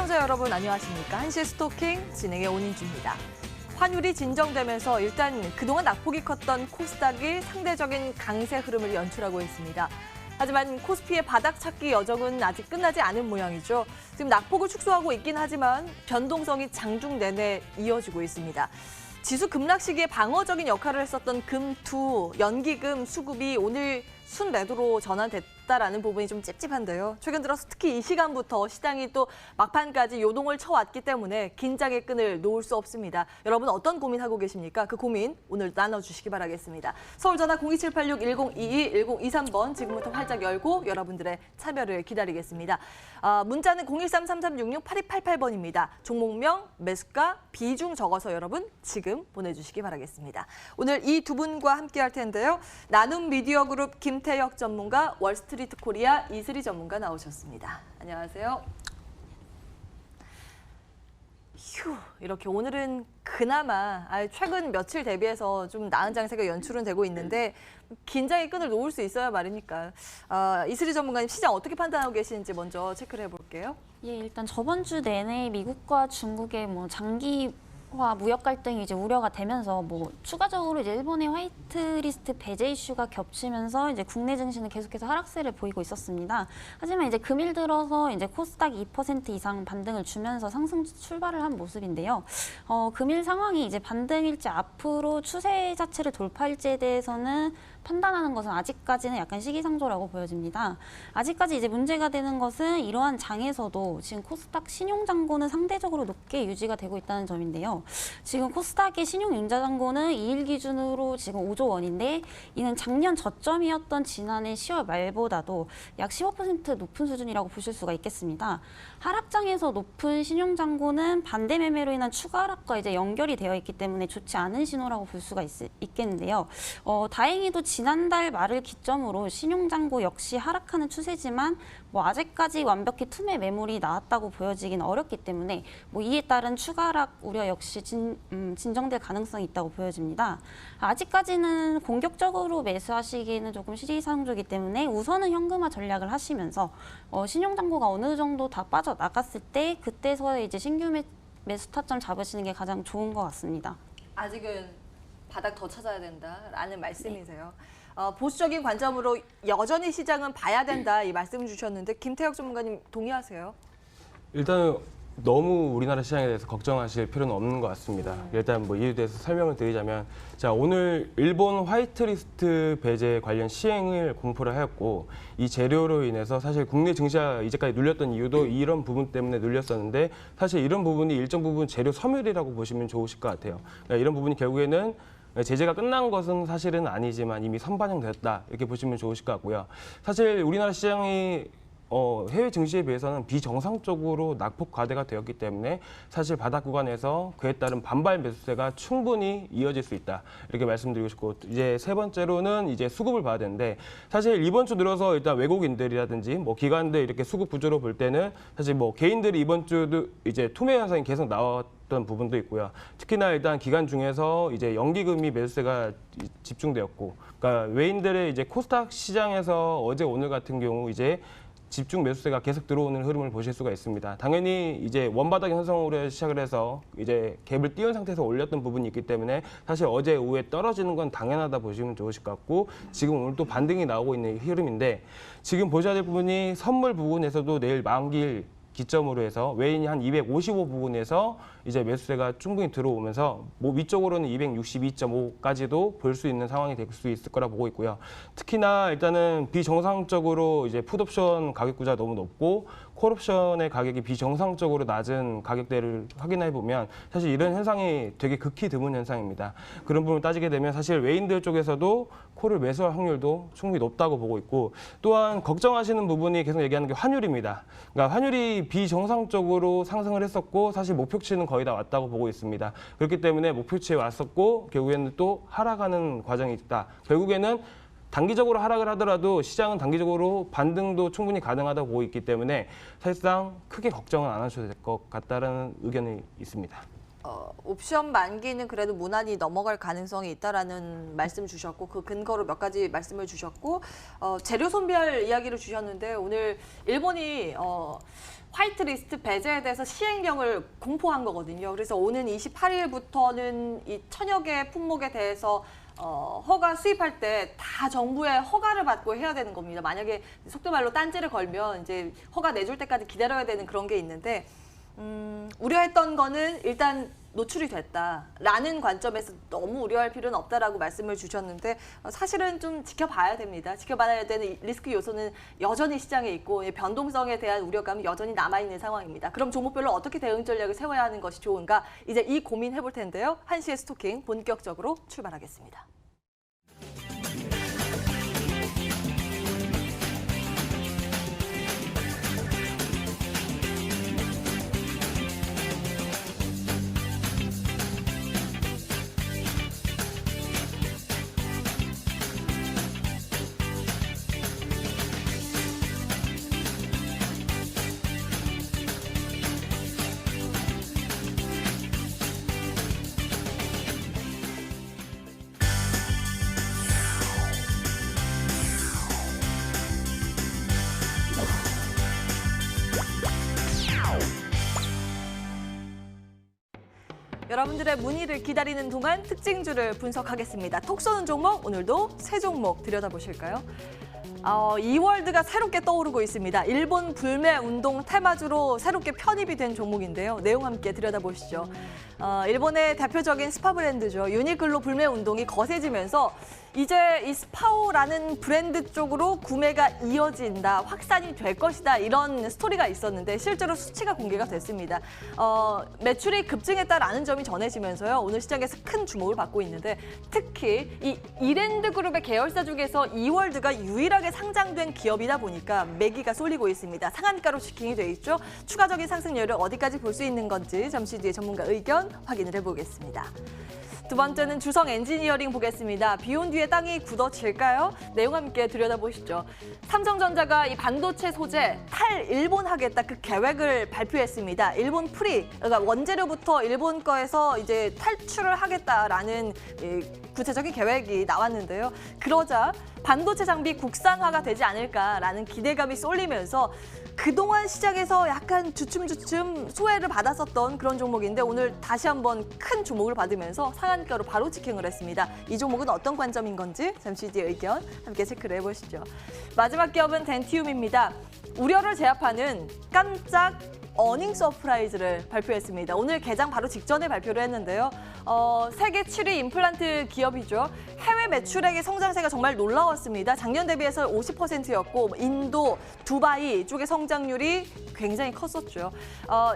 시청자 여러분 안녕하십니까. 한시의 스토킹 진행의 온인주입니다. 환율이 진정되면서 일단 그동안 낙폭이 컸던 코스닥이 상대적인 강세 흐름을 연출하고 있습니다. 하지만 코스피의 바닥 찾기 여정은 아직 끝나지 않은 모양이죠. 지금 낙폭을 축소하고 있긴 하지만 변동성이 장중 내내 이어지고 있습니다. 지수 급락 시기에 방어적인 역할을 했었던 금투, 연기금 수급이 오늘 순매도로 전환됐다라는 부분이 좀 찝찝한데요. 최근 들어서 특히 이 시간부터 시장이 또 막판까지 요동을 쳐왔기 때문에 긴장의 끈을 놓을 수 없습니다. 여러분 어떤 고민하고 계십니까? 그 고민 오늘 나눠주시기 바라겠습니다. 서울전화 02786-1022, 1023번 지금부터 활짝 열고 여러분들의 참여를 기다리겠습니다. 문자는 013-3366-8288번입니다. 종목명, 매수가, 비중 적어서 여러분 지금 보내주시기 바라겠습니다. 오늘 이 두 분과 함께할 텐데요. 나눔 미디어 그룹 김태혁 전문가, 월스트리트 코리아 이슬이 전문가 나오셨습니다. 안녕하세요. 휴, 이렇게 오늘은 그나마 최근 며칠 대비해서 좀 나은 장세가 연출은 되고 있는데 긴장의 끈을 놓을 수 있어야 말이니까. 이슬이 전문가님 시장 어떻게 판단하고 계시는지 먼저 체크를 해볼게요. 예, 일단 저번 주 내내 미국과 중국의 장기화 무역 갈등이 이제 우려가 되면서 추가적으로 이제 일본의 화이트리스트 배제 이슈가 겹치면서 이제 국내 증시는 계속해서 하락세를 보이고 있었습니다. 하지만 이제 금일 들어서 이제 코스닥이 2% 이상 반등을 주면서 상승 출발을 한 모습인데요. 금일 상황이 이제 반등일지 앞으로 추세 자체를 돌파할지에 대해서는 판단하는 것은 아직까지는 약간 시기상조라고 보여집니다. 아직까지 이제 문제가 되는 것은 이러한 장에서도 지금 코스닥 신용잔고는 상대적으로 높게 유지가 되고 있다는 점인데요. 지금 코스닥의 신용융자잔고는 2일 기준으로 지금 5조 원인데 이는 작년 저점이었던 지난해 10월 말보다도 약 15% 높은 수준이라고 보실 수가 있겠습니다. 하락장에서 높은 신용잔고는 반대 매매로 인한 추가 하락과 이제 연결이 되어 있기 때문에 좋지 않은 신호라고 볼 수가 있겠는데요. 다행히도 지난달 말을 기점으로 신용잔고 역시 하락하는 추세지만 아직까지 완벽히 투매 매물이 나왔다고 보여지긴 어렵기 때문에 이에 따른 추가 하락 우려 역시 진정될 가능성이 있다고 보여집니다. 아직까지는 공격적으로 매수하시기에는 조금 시기상조이기 때문에 우선은 현금화 전략을 하시면서 신용잔고가 어느 정도 다 빠져나갔을 때 그때서야 이제 신규 매수 타점 잡으시는 게 가장 좋은 것 같습니다. 아직은 바닥 더 찾아야 된다라는 말씀이세요. 보수적인 관점으로 여전히 시장은 봐야 된다 이 말씀을 주셨는데 김태혁 전문가님 동의하세요? 일단은 너무 우리나라 시장에 대해서 걱정하실 필요는 없는 것 같습니다. 일단 이유에 대해서 설명을 드리자면, 자, 오늘 일본 화이트리스트 배제 관련 시행을 공포를 하였고, 이 재료로 인해서 사실 국내 증시가 이제까지 눌렸던 이유도 이런 부분 때문에 눌렸었는데, 사실 이런 부분이 일정 부분 재료 섬유리라고 보시면 좋으실 것 같아요. 그러니까 이런 부분이 결국에는 제재가 끝난 것은 사실은 아니지만 이미 선반영됐다 이렇게 보시면 좋으실 것 같고요. 사실 우리나라 시장이 해외 증시에 비해서는 비정상적으로 낙폭 과대가 되었기 때문에 사실 바닥 구간에서 그에 따른 반발 매수세가 충분히 이어질 수 있다 이렇게 말씀드리고 싶고, 이제 세 번째로는 이제 수급을 봐야 되는데, 사실 이번 주 들어서 일단 외국인들이라든지 기관들 이렇게 수급 구조로 볼 때는 사실 개인들이 이번 주도 이제 투매 현상이 계속 나왔던 부분도 있고요. 특히나 일단 기간 중에서 이제 연기금이 매수세가 집중되었고, 그러니까 외인들의 이제 코스닥 시장에서 어제 오늘 같은 경우 이제 집중 매수세가 계속 들어오는 흐름을 보실 수가 있습니다. 당연히 이제 원바닥 현상으로 시작을 해서 이제 갭을 띄운 상태에서 올렸던 부분이 있기 때문에 사실 어제 오후에 떨어지는 건 당연하다 보시면 좋으실 것 같고, 지금 오늘 또 반등이 나오고 있는 흐름인데, 지금 보셔야 될 부분이 선물 부분에서도 내일 만기일 기점으로 해서 외인이 한 255 부분에서 이제 매수세가 충분히 들어오면서 위쪽으로는 262.5까지도 볼 수 있는 상황이 될 수 있을 거라 보고 있고요. 특히나 일단은 비정상적으로 이제 풋옵션 가격 구조가 너무 높고 콜옵션의 가격이 비정상적으로 낮은 가격대를 확인해 보면 사실 이런 현상이 되게 극히 드문 현상입니다. 그런 부분을 따지게 되면 사실 외인들 쪽에서도 콜을 매수할 확률도 충분히 높다고 보고 있고, 또한 걱정하시는 부분이 계속 얘기하는 게 환율입니다. 그러니까 환율이 비정상적으로 상승을 했었고 사실 목표치는 거의 다 왔다고 보고 있습니다. 그렇기 때문에 목표치에 왔었고 결국에는 또 하락하는 과정이 있다. 결국에는 단기적으로 하락을 하더라도 시장은 단기적으로 반등도 충분히 가능하다고 보고 있기 때문에 사실상 크게 걱정은 안 하셔도 될 것 같다는 의견이 있습니다. 옵션 만기는 그래도 무난히 넘어갈 가능성이 있다라는 말씀 주셨고 그 근거로 몇 가지 말씀을 주셨고 재료 손별 이야기를 주셨는데 오늘 일본이 화이트리스트 배제에 대해서 시행령을 공포한 거거든요. 그래서 오는 28일부터는 이 천여 개 품목에 대해서 허가 수입할 때 다 정부의 허가를 받고 해야 되는 겁니다. 만약에 속도 말로 딴지를 걸면 이제 허가 내줄 때까지 기다려야 되는 그런 게 있는데 우려했던 거는 일단 노출이 됐다라는 관점에서 너무 우려할 필요는 없다라고 말씀을 주셨는데 사실은 좀 지켜봐야 됩니다. 지켜봐야 되는 리스크 요소는 여전히 시장에 있고 변동성에 대한 우려감이 여전히 남아있는 상황입니다. 그럼 종목별로 어떻게 대응 전략을 세워야 하는 것이 좋은가? 이제 이 고민해 볼 텐데요. 1시의 스토킹 본격적으로 출발하겠습니다. 여러분들의 문의를 기다리는 동안 특징주를 분석하겠습니다. 톡 쏘는 종목, 오늘도 세 종목 들여다보실까요? 이월드가 새롭게 떠오르고 있습니다. 일본 불매 운동 테마주로 새롭게 편입이 된 종목인데요. 내용 함께 들여다보시죠. 일본의 대표적인 스파 브랜드죠. 유니클로 불매 운동이 거세지면서 이제 이 스파오라는 브랜드 쪽으로 구매가 이어진다, 확산이 될 것이다 이런 스토리가 있었는데 실제로 수치가 공개가 됐습니다. 매출이 급증했다라는 점이 전해지면서요. 오늘 시장에서 큰 주목을 받고 있는데 특히 이 이랜드 그룹의 계열사 중에서 이월드가 유일하게 상장된 기업이다 보니까 매기가 쏠리고 있습니다. 상한가로 지킹이 돼 있죠. 추가적인 상승률을 어디까지 볼 수 있는 건지 잠시 뒤에 전문가 의견 확인을 해보겠습니다. 두 번째는 주성 엔지니어링 보겠습니다. 비온 뒤에 땅이 굳어질까요? 내용 함께 들여다보시죠. 삼성전자가 이 반도체 소재 탈일본하겠다 그 계획을 발표했습니다. 일본 그러니까 원재료부터 일본 거에서 이제 탈출을 하겠다라는 구체적인 계획이 나왔는데요. 그러자 반도체 장비 국산화가 되지 않을까라는 기대감이 쏠리면서 그동안 시장에서 약간 주춤주춤 소외를 받았었던 그런 종목인데 오늘 다시 한번 큰 주목을 받으면서 상한가로 바로 직행을 했습니다. 이 종목은 어떤 관점인 건지 잠시 뒤에 의견 함께 체크를 해보시죠. 마지막 기업은 덴티움입니다. 우려를 제압하는 깜짝 어닝 서프라이즈를 발표했습니다. 오늘 개장 바로 직전에 발표를 했는데요. 세계 7위 임플란트 기업이죠. 해외 매출액의 성장세가 정말 놀라웠습니다. 작년 대비해서 50%였고 인도, 두바이 쪽의 성장률이 굉장히 컸었죠.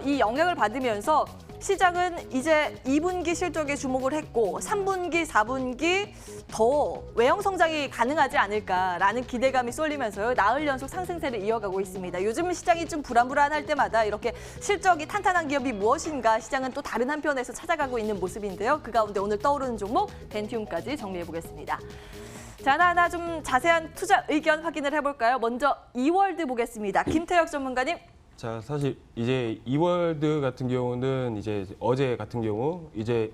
이 영향을 받으면서 시장은 이제 2분기 실적에 주목을 했고 3분기, 4분기 더 외형 성장이 가능하지 않을까라는 기대감이 쏠리면서요. 나흘 연속 상승세를 이어가고 있습니다. 요즘 시장이 좀 불안불안할 때마다 이렇게 실적이 탄탄한 기업이 무엇인가 시장은 또 다른 한편에서 찾아가고 있는 모습인데요. 그 가운데 오늘 떠오르는 종목 덴티움까지 정리해보겠습니다. 자, 하나하나 좀 자세한 투자 의견 확인을 해볼까요? 먼저 이월드 보겠습니다. 김태혁 전문가님. 자, 사실 이제 이월드 같은 경우는 이제 어제 같은 경우 이제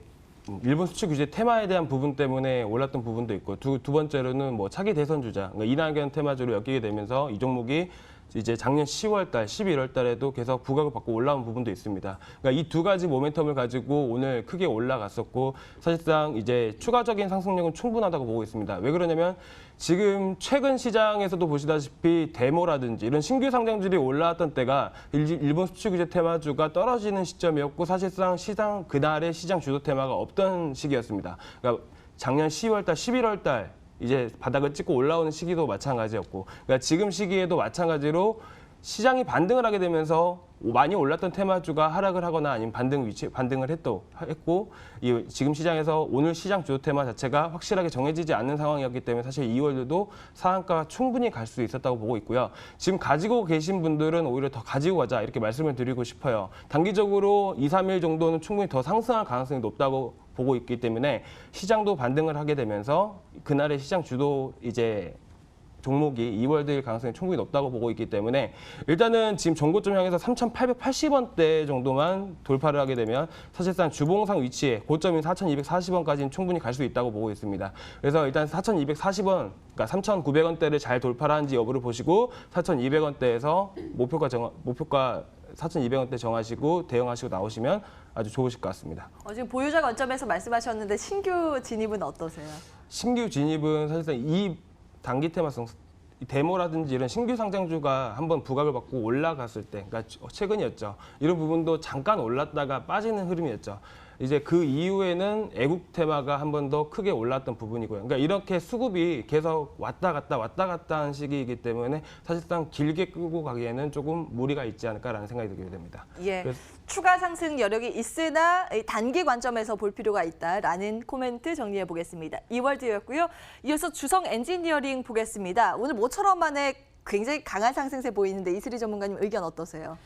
일본 수출 규제 테마에 대한 부분 때문에 올랐던 부분도 있고 두 번째로는 뭐 차기 대선 주자 그러니까 이낙연 테마주로 엮이게 되면서 이 종목이 이제 작년 10월 달, 11월 달에도 계속 부각을 받고 올라온 부분도 있습니다. 그러니까 이 두 가지 모멘텀을 가지고 오늘 크게 올라갔었고 사실상 이제 추가적인 상승력은 충분하다고 보고 있습니다. 왜 그러냐면 지금 최근 시장에서도 보시다시피 데모라든지 이런 신규 상장주들이 올라왔던 때가 일본 수출 규제 테마주가 떨어지는 시점이었고 사실상 그날의 시장 주도 테마가 없던 시기였습니다. 그러니까 작년 10월 달, 11월 달 이제 바닥을 찍고 올라오는 시기도 마찬가지였고 그러니까 지금 시기에도 마찬가지로 시장이 반등을 하게 되면서 많이 올랐던 테마주가 하락을 하거나 아니면 반등을 했고 지금 시장에서 오늘 시장 주도 테마 자체가 확실하게 정해지지 않는 상황이었기 때문에 사실 이월드도 상한가 충분히 갈 수 있었다고 보고 있고요. 지금 가지고 계신 분들은 오히려 더 가지고 가자 이렇게 말씀을 드리고 싶어요. 단기적으로 2, 3일 정도는 충분히 더 상승할 가능성이 높다고 보고 있기 때문에 시장도 반등을 하게 되면서 그날의 시장 주도 이제 종목이 이월드일 가능성이 충분히 높다고 보고 있기 때문에 일단은 지금 전고점 향해서 3,880원대 정도만 돌파를 하게 되면 사실상 주봉상 위치에 고점인 4,240원까지는 충분히 갈 수 있다고 보고 있습니다. 그래서 일단 4,240원, 그러니까 3,900원대를 잘 돌파하는지 여부를 보시고 4,200원대에서 목표가 4,200원대 정하시고 대응하시고 나오시면 아주 좋으실 것 같습니다. 지금 보유자 관점에서 말씀하셨는데 신규 진입은 어떠세요? 신규 진입은 사실상 이 단기 테마성 데모라든지 이런 신규 상장주가 한번 부각을 받고 올라갔을 때, 그러니까 최근이었죠. 이런 부분도 잠깐 올랐다가 빠지는 흐름이었죠. 이제 그 이후에는 애국 테마가 한 번 더 크게 올랐던 부분이고요. 그러니까 이렇게 수급이 계속 왔다 갔다 하는 시기이기 때문에 사실상 길게 끌고 가기에는 조금 무리가 있지 않을까라는 생각이 들게 됩니다. 예. 그래서 추가 상승 여력이 있으나 단기 관점에서 볼 필요가 있다라는 코멘트 정리해 보겠습니다. 이월드였고요. 이어서 주성 엔지니어링 보겠습니다. 오늘 모처럼 만에 굉장히 강한 상승세 보이는데 이슬희 전문가님 의견 어떠세요?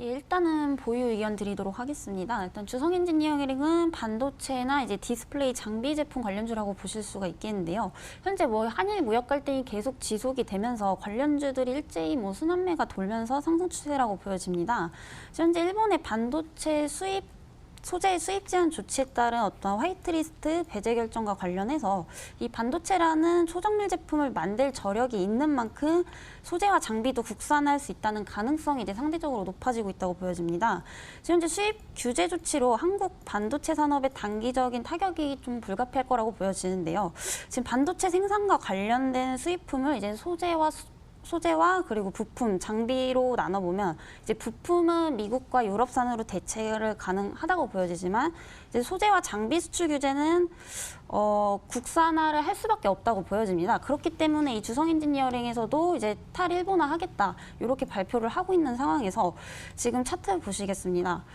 예, 일단은 보유 의견 드리도록 하겠습니다. 일단 주성 엔지니어링은 반도체나 이제 디스플레이 장비 제품 관련주라고 보실 수가 있겠는데요. 현재 한일 무역 갈등이 계속 지속이 되면서 관련주들이 일제히 순환매가 돌면서 상승 추세라고 보여집니다. 현재 일본의 반도체 소재 수입 제한 조치에 따른 어떤 화이트리스트 배제 결정과 관련해서 이 반도체라는 초정밀 제품을 만들 저력이 있는 만큼 소재와 장비도 국산화할 수 있다는 가능성이 이제 상대적으로 높아지고 있다고 보여집니다. 현재 수입 규제 조치로 한국 반도체 산업의 단기적인 타격이 좀 불가피할 거라고 보여지는데요. 지금 반도체 생산과 관련된 수입품을 이제 소재와 그리고 부품, 장비로 나눠보면 이제 부품은 미국과 유럽산으로 대체를 가능하다고 보여지지만 이제 소재와 장비 수출 규제는 국산화를 할 수밖에 없다고 보여집니다. 그렇기 때문에 이 주성 엔지니어링에서도 이제 탈일본화 하겠다 이렇게 발표를 하고 있는 상황에서 지금 차트 보시겠습니다.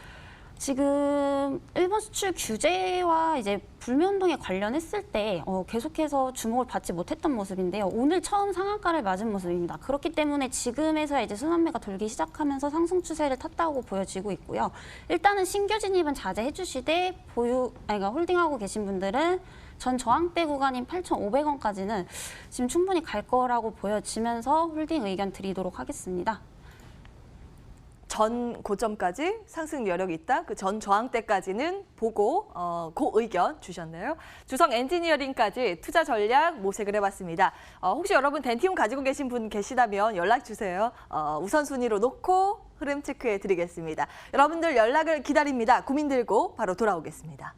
지금 일본 수출 규제와 이제 불매운동에 관련했을 때 계속해서 주목을 받지 못했던 모습인데요. 오늘 처음 상한가를 맞은 모습입니다. 그렇기 때문에 지금에서 이제 순환매가 돌기 시작하면서 상승 추세를 탔다고 보여지고 있고요. 일단은 신규 진입은 자제해 주시되 그러니까 홀딩하고 계신 분들은 전 저항대 구간인 8,500원까지는 지금 충분히 갈 거라고 보여지면서 홀딩 의견 드리도록 하겠습니다. 전 고점까지 상승 여력이 있다. 그 전 저항대까지는 보고 그 의견 주셨네요. 주성 엔지니어링까지 투자 전략 모색을 해봤습니다. 혹시 여러분 덴티움 가지고 계신 분 계시다면 연락 주세요. 우선순위로 놓고 흐름 체크해 드리겠습니다. 여러분들 연락을 기다립니다. 고민 들고 바로 돌아오겠습니다.